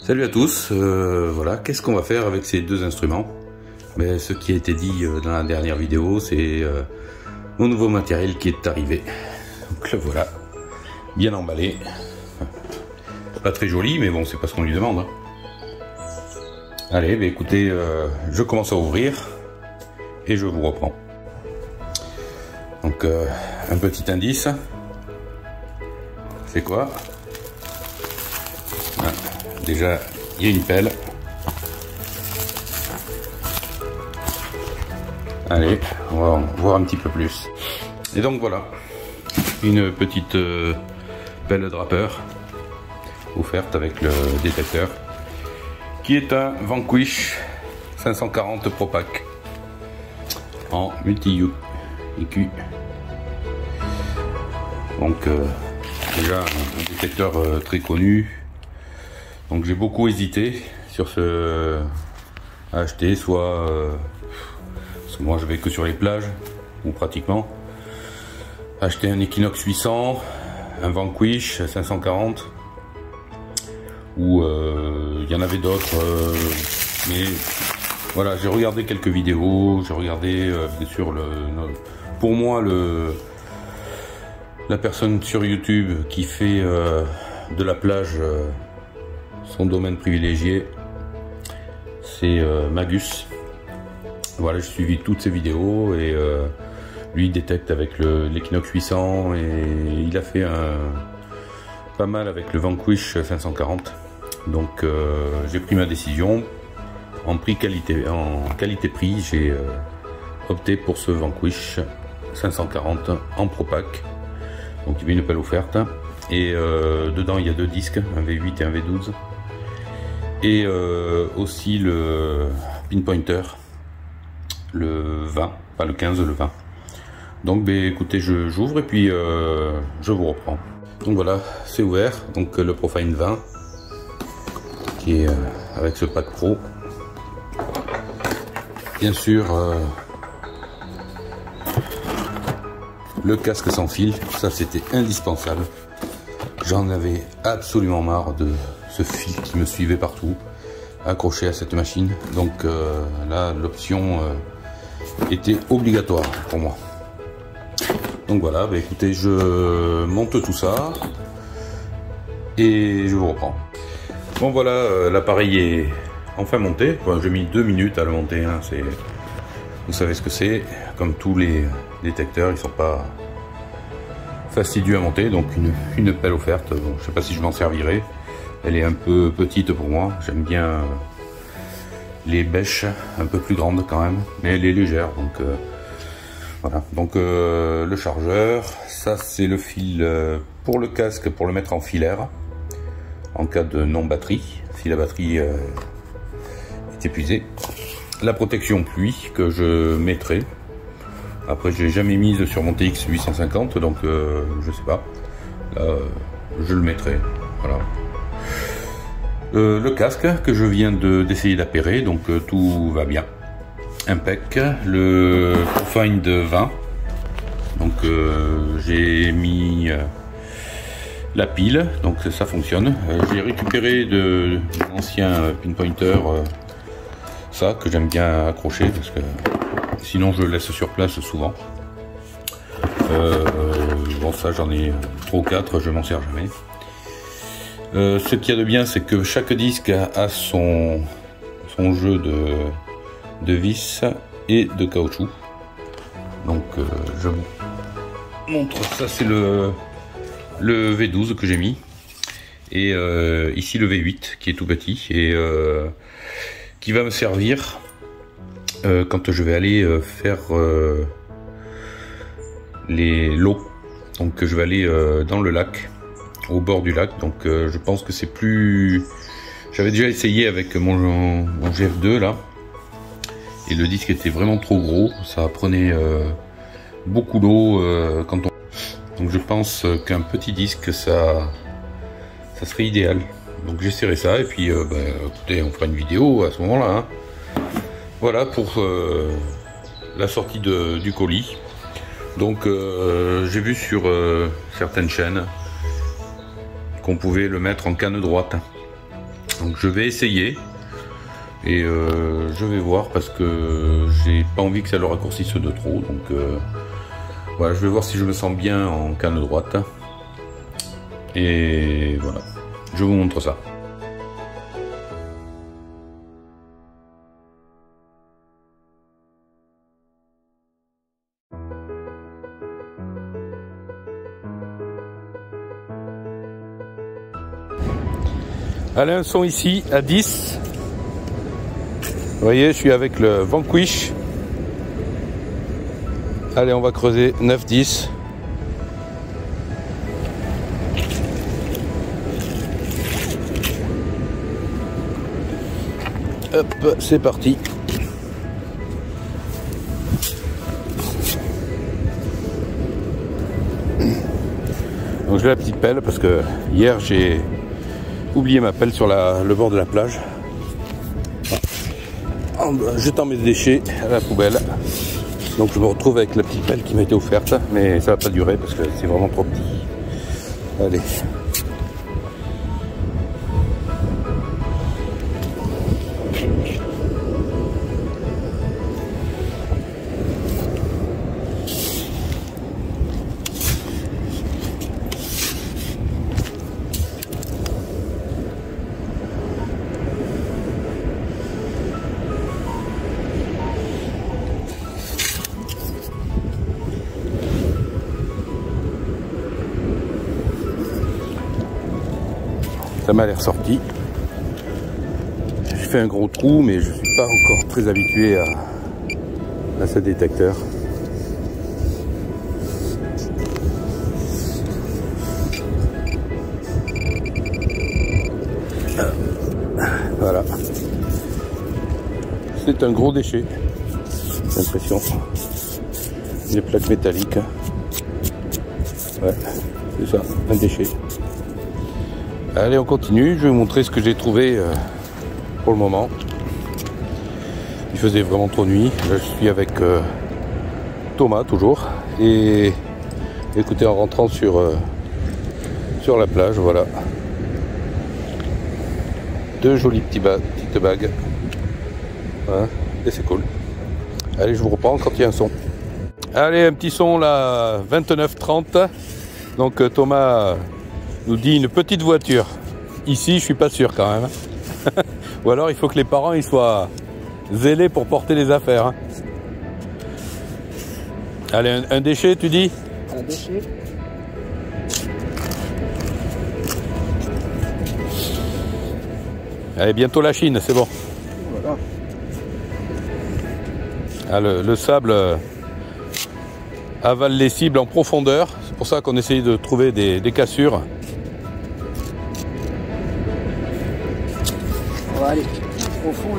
Salut à tous, voilà, qu'est-ce qu'on va faire avec ces deux instruments? Mais ce qui a été dit dans la dernière vidéo, c'est mon nouveau matériel qui est arrivé. Donc le voilà, bien emballé. Pas très joli, mais bon, c'est pas ce qu'on lui demande. Hein. Allez, bah écoutez, je commence à ouvrir et je vous reprends. Donc un petit indice, c'est quoi? Déjà, il y a une pelle. Allez, on va en voir un petit peu plus. Et donc voilà, une petite pelle drapeur offerte avec le détecteur, qui est un Vanquish 540 Pro Pack en multi-EQ. Donc déjà un détecteur très connu. Donc j'ai beaucoup hésité sur ce à acheter, soit parce que moi je vais que sur les plages, ou pratiquement, acheter un Equinox 800, un Vanquish 540, ou il y en avait d'autres, mais voilà, j'ai regardé quelques vidéos, j'ai regardé bien sûr pour moi la personne sur YouTube qui fait de la plage son domaine privilégié, c'est Magus. Voilà, j'ai suivi toutes ses vidéos et lui il détecte avec l'Equinox 800 et il a fait pas mal avec le Vanquish 540. Donc j'ai pris ma décision en qualité-prix, j'ai opté pour ce Vanquish 540 en Pro Pack. Donc il y avait une pelle offerte et dedans il y a deux disques, un V8 et un V12. Et aussi le pinpointer, le 20, pas le 15, le 20. Donc bah, écoutez, j'ouvre et puis je vous reprends. Donc voilà, c'est ouvert, donc le Profine 20 qui est avec ce pack pro. Bien sûr, le casque sans fil, ça c'était indispensable. J'en avais absolument marre de ce fil qui me suivait partout, accroché à cette machine. Donc là, l'option était obligatoire pour moi. Donc voilà, bah, écoutez, je monte tout ça et je vous reprends. Bon voilà, l'appareil est enfin monté. Enfin, j'ai mis 2 minutes à le monter. Hein. Vous savez ce que c'est. Comme tous les détecteurs, ils sont pas fastidieux à monter. Donc une pelle offerte. Bon, je sais pas si je m'en servirai. Elle est un peu petite pour moi, j'aime bien les bêches un peu plus grandes quand même, mais elle est légère, donc voilà. Donc le chargeur, ça c'est le fil pour le casque, pour le mettre en filaire, en cas de non-batterie, si la batterie est épuisée. La protection pluie que je mettrai, après je l'ai jamais mise sur mon TX 850, donc je sais pas, là je le mettrai, voilà. Le casque que je viens d'essayer d'appairer, donc tout va bien, impec. Le Profine de 20, donc j'ai mis la pile, donc ça fonctionne. J'ai récupéré de l'ancien pinpointer, ça que j'aime bien accrocher parce que sinon je le laisse sur place souvent. Bon, ça j'en ai 3 ou 4, je m'en sers jamais. Ce qu'il y a de bien, c'est que chaque disque a son jeu de vis et de caoutchouc. Donc je vous montre, ça c'est le V12 que j'ai mis. Et ici le V8 qui est tout petit et qui va me servir quand je vais aller faire l'eau. Donc je vais aller dans le lac, au bord du lac, donc je pense que c'est plus... J'avais déjà essayé avec mon GF2 là, et le disque était vraiment trop gros, ça prenait beaucoup d'eau quand on... Donc je pense qu'un petit disque ça serait idéal. Donc j'essaierai ça, et puis bah, écoutez, on fera une vidéo à ce moment là. Hein. Voilà pour la sortie du colis. Donc j'ai vu sur certaines chaînes qu'on pouvait le mettre en canne droite. Donc je vais essayer et je vais voir parce que j'ai pas envie que ça le raccourcisse de trop. Donc voilà, je vais voir si je me sens bien en canne droite. Et voilà, je vous montre ça. Allez, un son ici à 10. Vous voyez, je suis avec le Vanquish. Allez, on va creuser 9-10. Hop, c'est parti. Donc j'ai la petite pelle parce que hier j'ai oublié ma pelle sur le bord de la plage. En jetant mes déchets à la poubelle. Donc je me retrouve avec la petite pelle qui m'a été offerte, mais ça va pas durer parce que c'est vraiment trop petit. Allez. Ça m'a l'air sorti. J'ai fait un gros trou, mais je ne suis pas encore très habitué à ce détecteur. Voilà. C'est un gros déchet. J'ai l'impression. Des plaques métalliques. Ouais, c'est ça, un déchet. Allez, on continue. Je vais vous montrer ce que j'ai trouvé pour le moment. Il faisait vraiment trop nuit. Là, je suis avec Thomas toujours. Et écoutez, en rentrant sur la plage, voilà. Deux jolies petites bagues. Hein, et c'est cool. Allez, je vous reprends quand il y a un son. Allez, un petit son là, 29-30. Donc Thomas nous dit une petite voiture. Ici, je suis pas sûr quand même. Ou alors, il faut que les parents ils soient zélés pour porter les affaires. Hein. Allez, un déchet, tu dis? Un déchet. Allez, bientôt la Chine, c'est bon. Voilà. Ah, le sable avale les cibles en profondeur. C'est pour ça qu'on essaye de trouver des cassures. On va aller au fond.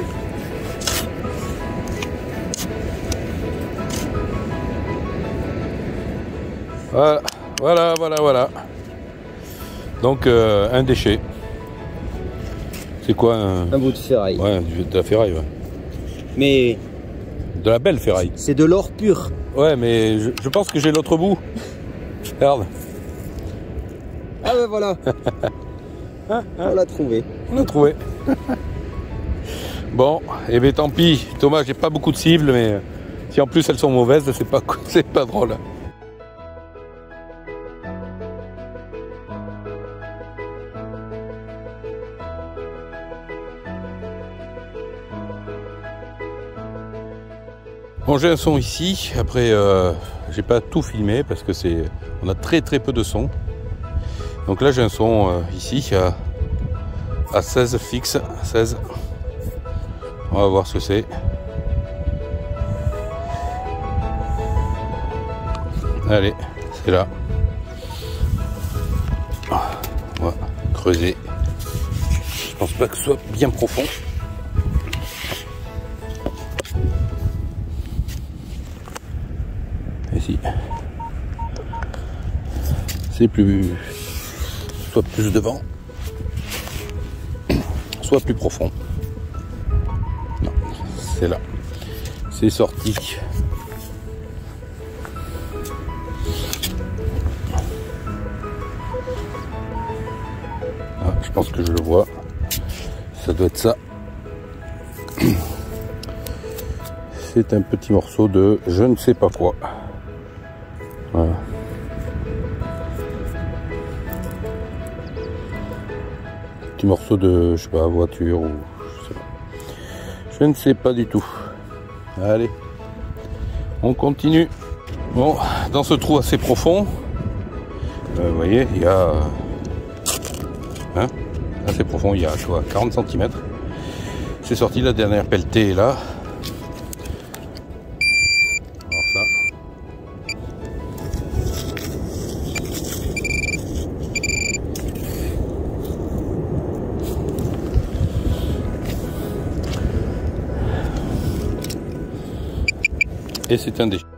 Voilà. Donc un déchet. C'est quoi un bout de ferraille. Ouais, de la ferraille, ouais. Mais De la belle ferraille. c'est de l'or pur. Ouais, mais je pense que j'ai l'autre bout. Regarde. Ah ben voilà. On l'a trouvé. On l'a trouvé. Bon, et bien tant pis. Thomas, j'ai pas beaucoup de cibles, mais si en plus elles sont mauvaises, c'est pas drôle. Bon, j'ai un son ici. Après, j'ai pas tout filmé parce que on a très peu de son. Donc là, j'ai un son ici à 16 fixe, 16. On va voir ce que c'est. Allez, c'est là. On va creuser. Je pense pas que ce soit bien profond. Ici. C'est soit plus devant, soit plus profond. Non, c'est là. C'est sorti. Ah, je pense que je le vois. Ça doit être ça. C'est un petit morceau de je ne sais pas quoi. Voilà. Petit morceau de, je sais pas, voiture ou je sais pas. Je ne sais pas du tout. Allez, on continue. Bon, dans ce trou assez profond, vous voyez, il y a assez profond, il y a quoi, 40 cm. C'est sorti, la dernière pelletée est là. Alors ça. Et c'est un déchet.